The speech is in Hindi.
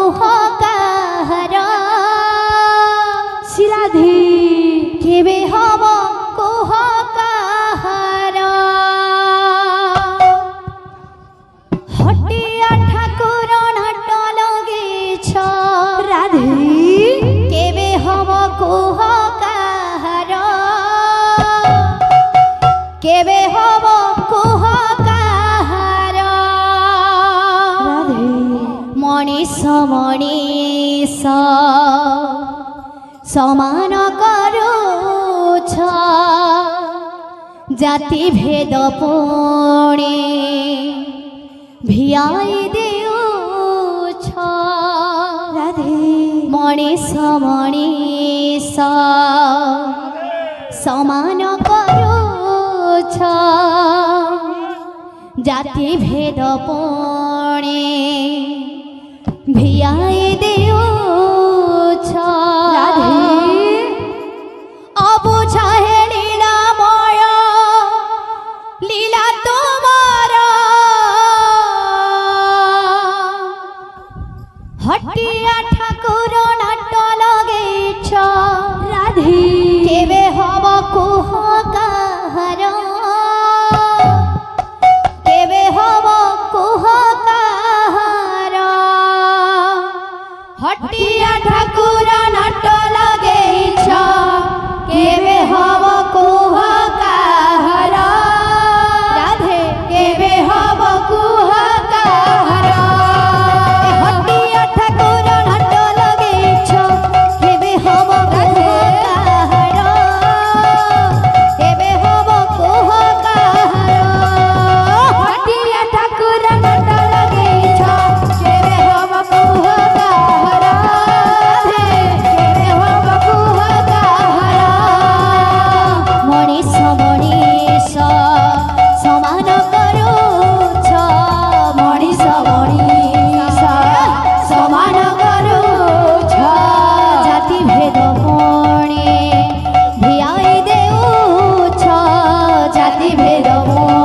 कुह काहार श्रीराधे केबे हब कुह काहार हटिया ठाकुर नाट लगेछ राधे केबे हब कुह काहार केबे हब कुह काहार राधे मनीष मनीष समान करुछ जाति भेद पुणे भियाई देउछ राधे मनीष मनीष समान करुछ जाति भेद पुणे भियाई देउछ अबुझा हे लीलामय लीला तुमार हटिया ठाकुर नाट लगेछ राधे केबे हब कुह काहार केबे हब कुह काहार हटिया ठाकुर नाट लगेछ केबे हब कुह काहार राधे केबे हब कुह काहार हटिया ठाकुर नाट लगेछ केबे हब कुह काहार केबे हब कुह काहार हटिया ठाकुर नाट लगेछ केबे हब कुह काहार केबे हब कुह काहार मनीष मनीष समान करुछ मनीष मनीष समान करुछ जाति भेद पुणे भियाई देउछ जाति भेद पुणे